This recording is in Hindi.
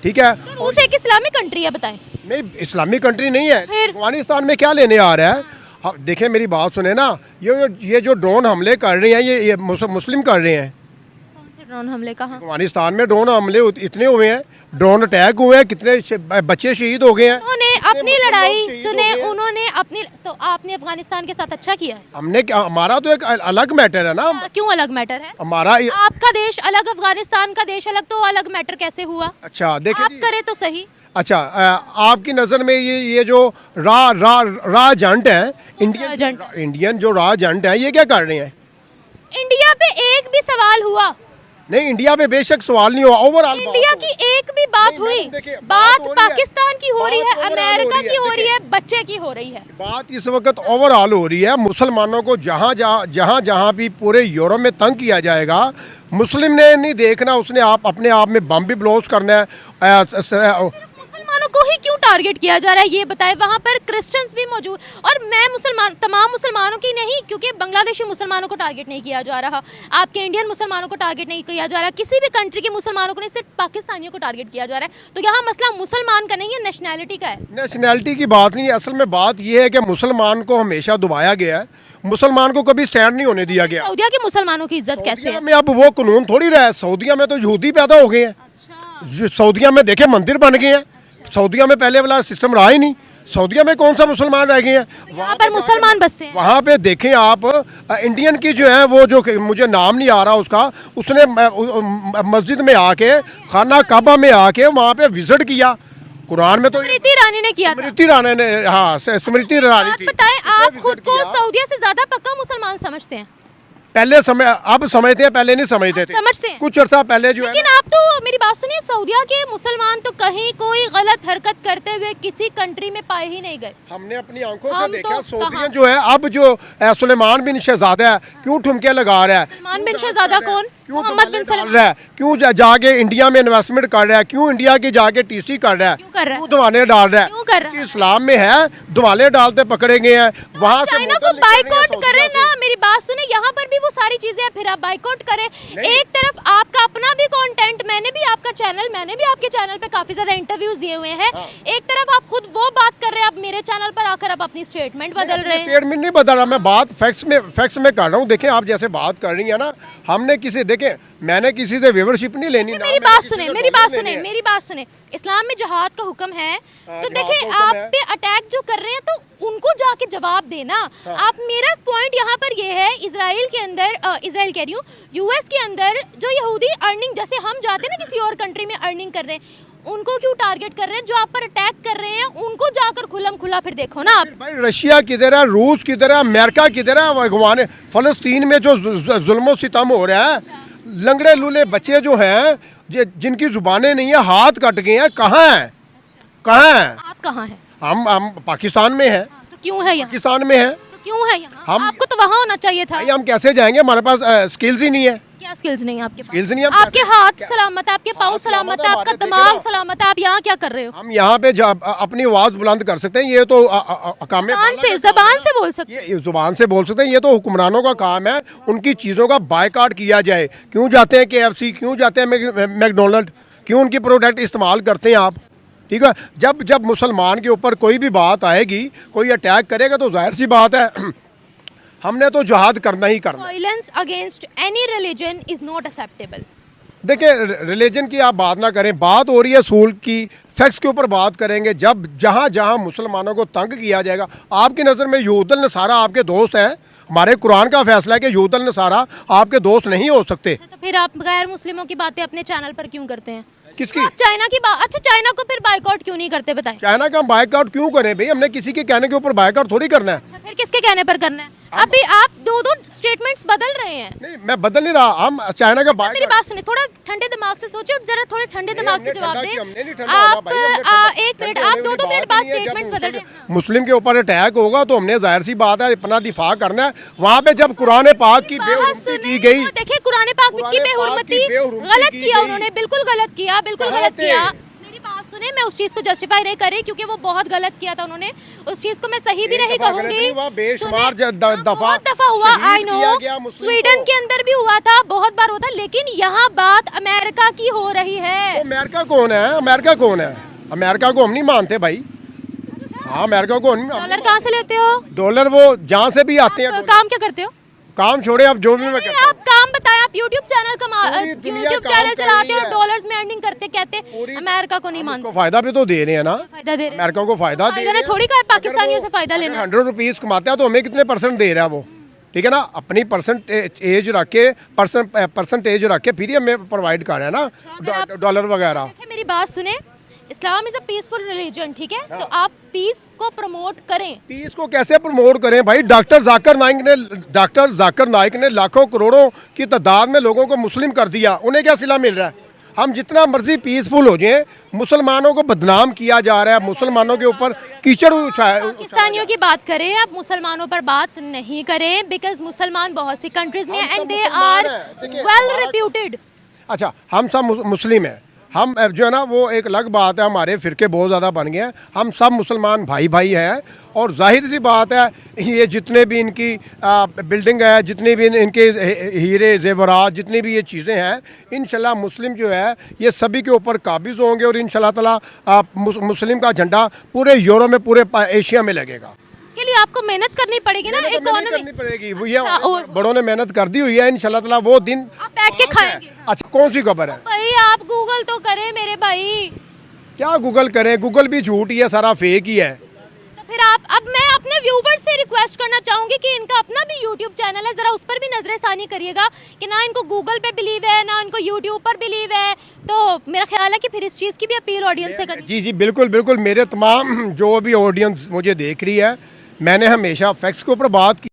ठीक है। तो रूस एक इस्लामिक कंट्री है, बताएं। नहीं, इस्लामिक कंट्री नहीं है, फिर? अफगानिस्तान में क्या लेने आ रहा है? हाँ, देखें मेरी बात सुने ना, ये जो ड्रोन हमले कर रहे हैं ये मुस्लिम कर रहे हैं। कौन से ड्रोन हमले, कहाँ? अफगानिस्तान में ड्रोन हमले इतने हुए हैं, ड्रोन अटैक हुए हैं, कितने बच्चे शहीद हो गए हैं। उन्होंने अपनी लड़ाई सुने, उन्होंने अपनी, तो आपने अफगानिस्तान के साथ अच्छा किया है। हमने हमारा तो एक अलग मैटर है ना। क्यों अलग मैटर है? हमारा आपका देश अलग, अफगानिस्तान का देश अलग, तो अलग मैटर कैसे हुआ? अच्छा देखिए, आप करे तो सही। अच्छा आपकी नज़र में ये जो रा एजेंट है, इंडियन जो रा एजेंट है, ये क्या कर रहे हैं? इंडिया पे एक भी सवाल हुआ नहीं, इंडिया पे बेशक सवाल नहीं हुआ, ओवरऑल इंडिया की एक भी बात हुई? बात पाकिस्तान की हो रही है, अमेरिका की हो रही है, बच्चे की हो रही है। बात इस वक्त ओवरऑल हो रही है। मुसलमानों को जहाँ भी पूरे यूरोप में तंग किया जाएगा, मुस्लिम ने नहीं देखना, उसने अपने आप में बम भी ब्लोस्ट करना है। मुसलमानों को ही क्यों टारगेट किया जा रहा है, ये बताएं। वहाँ पर क्रिश्चियंस भी मौजूद, और मैं तमाम मुसलमानों की नहीं, क्योंकि बांग्लादेशी मुसलमानों को टारगेट नहीं किया जा रहा, आपके इंडियन मुसलमानों को टारगेट नहीं किया जा रहा, किसी भी कंट्री के मुसलमानों को नहीं, सिर्फ पाकिस्तानियों को टारगेट किया जा रहा है। तो यहाँ मसला मुसलमान का नहीं है, नेशनैलिटी का है। नेशनैलिटी की बात नहीं है, असल में बात यह है कि मुसलमान को हमेशा दबाया गया है, मुसलमान को कभी स्टैंड नहीं होने दिया गया। सऊदिया के मुसलमानों की इज्जत कैसे है? में अब वो कानून थोड़ी रहा है। सऊदिया में तो यहूदी पैदा हो गए हैं। सऊदिया में देखे मंदिर बन गए हैं। सऊदिया में पहले वाला सिस्टम रहा ही नहीं। सऊदिया में कौन सा मुसलमान रह गए हैं? वहाँ पर मुसलमान बसते हैं। वहाँ पे देखें आप, इंडियन की जो है वो, जो मुझे नाम नहीं आ रहा उसका, उसने मस्जिद में आके, खाना काबा में आके वहाँ पे विजिट किया। कुरान में तो स्मृति ईरानी ने किया था। स्मृति ईरानी ने, हाँ स्मृति ईरानी आप थी। बताएं, आप खुद को सऊदिया से ज्यादा पक्का मुसलमान समझते हैं? पहले समय, अब समझते हैं, पहले नहीं समझते थे। समझते हैं कुछ अर्सा पहले जो है। लेकिन आप तो, मेरी बात सुनिए, सऊदिया के मुसलमान तो कहीं कोई गलत हरकत करते हुए किसी कंट्री में पाए ही नहीं गए। हमने अपनी आंखों से हम देखा। तो सऊदिया जो है, अब जो सुलेमान बिन शहजादा है, क्यों ठुमके लगा रहा है? सलमान बिन शहजादा कौन? मोहम्मद बिन सलमान रहा है, क्यों जाके इंडिया में इन्वेस्टमेंट कर रहा है, क्यों इंडिया की जाके टीसी कर रहा है, क्यों कर रहा है? क्यों दवाने डाल रहा है? क्यों कर रहा है? इस्लाम में है दवाले डालते पकड़े गए हैं। वहाँ से चाइना को बाइकआउट करें ना, मेरी बात सुने, यहाँ पर भी वो सारी चीजें, फिर आप बाइकआउट करें। एक तरफ आपका अपना भी कंटेंट, मैंने भी आपके चैनल पे काफी ज्यादा इंटरव्यूज दिए हुए हैं। एक तरफ आप खुद वो बात कर रहे हैं, आप मेरे चैनल पर आकर आप अपनी स्टेटमेंट बदल रहे हैं। स्टेटमेंट नहीं बदल रहा, मैं बात फैक्ट्स में कर रहा हूँ। देखें आप जैसे बात कर रही है ना, हमने किसी, देखें मैंने किसी से व्यूवरशिप नहीं लेनी। मेरी बात सुने, इस्लाम में जिहाद का हुक्म है, तो देखें आप पे अटैक जो कर रहे हैं तो उनको जाके जवाब देना। आप, मेरा पॉइंट यहाँ पर ये है, इजराइल के अंदर, इजराइल कह रही हूँ, यूएस के अंदर जो यहूदी अर्निंग, जैसे हम जाते हैं ना किसी और कंट्री में अर्निंग कर रहे हैं, उनको क्यों टारगेट कर रहे हैं? जो आप पर अटैक कर रहे हैं उनको जाकर खुलम खुला फिर देखो ना आप। भाई रशिया किधर है, रूस किधर है, अमेरिका किधर है? भगवान, फलस्तीन में जो जुल्म सितम हो रहा है, लंगड़े लूले बच्चे जो हैं, जिनकी जुबानें नहीं है, हाथ कट गए हैं, कहाँ हैं? आप कहाँ हैं? हम पाकिस्तान में हैं। तो क्यों है यहाँ? पाकिस्तान में हैं। तो क्यों है यहाँ? आपको तो वहाँ होना चाहिए था। भाई हम कैसे जाएंगे, हमारे पास स्किल्स ही नहीं है। क्या स्किल्स नहीं है आपके पास? स्किल्स नहीं है। आपके हाथ सलामत है, आपके पाँव सलामत है, आपका दिमाग सलामत है, आप यहाँ क्या कर रहे हो? हम यहाँ पे अपनी आवाज बुलंद कर सकते हैं, ये तो जबान से बोल सकते हैं, ये जुबान से बोल सकते हैं। ये तो हुक्मरानों का काम है, उनकी चीज़ों का बायकॉट किया जाए। क्यों जाते हैं KFC, क्यों जाते हैं मैकडोनल्ड, क्यों उनकी प्रोडक्ट इस्तेमाल करते हैं आप? ठीक है, जब मुसलमान के ऊपर कोई भी बात आएगी, कोई अटैक करेगा, तो जाहिर सी बात है हमने तो जिहाद करना ही करना। Violence against any religion is not acceptable. देखिए रिलीजन की आप बात ना करें, बात हो रही है सूल की, फैक्ट्स के ऊपर बात करेंगे। जब जहाँ मुसलमानों को तंग किया जाएगा, आपकी नज़र में यहूदल नसारा आपके दोस्त हैं? हमारे कुरान का फैसला है कि यहूदल नसारा आपके दोस्त नहीं हो सकते। तो फिर आप गैर मुस्लिमों की बातें अपने चैनल पर क्यों करते हैं? किसकी? चाइना की बात। अच्छा, चाइना को फिर बाइकआउट क्यों नहीं करते, बताएं? चाइना का हम बाइकआउट क्यों करें भाई? हमने किसी के कहने के ऊपर बाइकआउट थोड़ी करना है। अच्छा, फिर किसके कहने पर करना है? अभी आप दो स्टेटमेंट्स बदल रहे हैं। नहीं, मैं बदल नहीं रहा, हम चाइना का मेरी बात सुनिए, थोड़ा ठंडे दिमाग से सोचिए और जरा थोड़े ठंडे दिमाग से जवाब दें। आप एक मिनट, आप दो मिनट बाद स्टेटमेंट्स बदल रहे हैं। मुस्लिम के ऊपर अटैक होगा तो हमने जाहिर सी बात है अपना दिफा करना है। वहाँ पे जब कुरान पाक की बेहुरमती की गई, देखिए कुरान पाक की बेहुरमती गलत किया उन्होंने, बिल्कुल गलत किया, बिल्कुल गलत किया। मेरी बात सुने, सुने, मैं उस चीज़ को जस्टिफाई नहीं कर रही क्योंकि वो बहुत गलत किया था उन्होंने, उस चीज़ को मैं सही भी नहीं कहूँगी। बेशुमार बहुत दफा हुआ, आई नो, स्वीडन के अंदर भी हुआ था, बहुत बार हुआ था, लेकिन यहाँ बात अमेरिका की हो रही है। अमेरिका कौन है? अमेरिका कौन है? अमेरिका को हम नहीं मानते भाई। हाँ, अमेरिका को नहीं डॉलर कहाँ से लेते हो? डॉलर वो जहाँ से भी आते हैं। काम क्या करते हो? काम छोड़े, आप जो भी मैं करता आप काम बताएं, आप YouTube चैनल पूरी दुनिया YouTube काम चैनल कर चलाते रही हो, है। डॉलर्स में अर्निंग करते, कहते अमेरिका को नहीं मानते। फायदा भी तो दे रहे हैं ना, फायदा दे रहे हैं। अमेरिका को फायदा दे रहे हैं। थोड़ी कहा है पाकिस्तानियों से फायदा लेना। 100 रुपीज कमाते हैं तो हमें कितने परसेंट दे रहा है वो, ठीक है ना? अपनी परसेंटेज रख के परसेंटेज रख के फिर ही हमें प्रोवाइड कर रहे हैं ना डॉलर वगैरह। देखिए, मेरी बात सुने, Islam is a peaceful religion, ठीक है? तो आप पीस को प्रमोट करें। पीस को कैसे प्रमोट करें भाई? डॉक्टर जाकिर नाइक ने लाखों करोड़ों की तादाद में लोगों को मुस्लिम कर दिया, उन्हें क्या सिला मिल रहा है? हम जितना मर्जी पीसफुल हो जाए, मुसलमानों को बदनाम किया जा रहा है, मुसलमानों के ऊपर कीचड़ पाकिस्तानियों की बात करें, आप मुसलमानों पर बात नहीं करें, बिकॉज मुसलमान बहुत सी कंट्रीज में and they are well reputed. अच्छा, हम सब मुस्लिम हैं, हम जो है ना वो एक अलग बात है, हमारे फिरके बहुत ज़्यादा बन गए हैं, हम सब मुसलमान भाई भाई हैं। और जाहिर सी बात है, ये जितने भी इनकी बिल्डिंग है, जितने भी इनके हीरे जेवरात, जितनी भी ये चीज़ें हैं, इंशाल्लाह मुस्लिम जो है ये सभी के ऊपर काबिज होंगे और इंशाल्लाह ताला मुस्लिम का झंडा पूरे यूरोप में, पूरे एशिया में लगेगा। इसके लिए आपको मेहनत करनी पड़ेगी ना, इकोनॉमी करनी पड़ेगी। वो ये बड़ों ने मेहनत कर दी हुई है, इंशाल्लाह ताला वो दिन आप बैठ के खाएंगे। अच्छा, कौन सी खबर है भाई? आप गूगल तो करें मेरे भाई। क्या गूगल करें? गूगल भी झूठ ही है, सारा फेक ही है। तो फिर आप, अब मैं अपने व्यूवर्स से रिक्वेस्ट करना चाहूंगी कि इनका अपना भी यूट्यूब चैनल है, जरा उस पर भी नजरसानी करिएगा कि ना इनको गूगल पे बिलीव है, ना इनको यूट्यूब पर बिलीव है। तो मेरा ख्याल है कि फिर इस चीज़ की भी अपील ऑडियंस से करनी। जी जी, बिल्कुल बिल्कुल। मेरे तमाम जो भी ऑडियंस मुझे देख रही है, मैंने हमेशा फैक्ट्स के ऊपर बात की।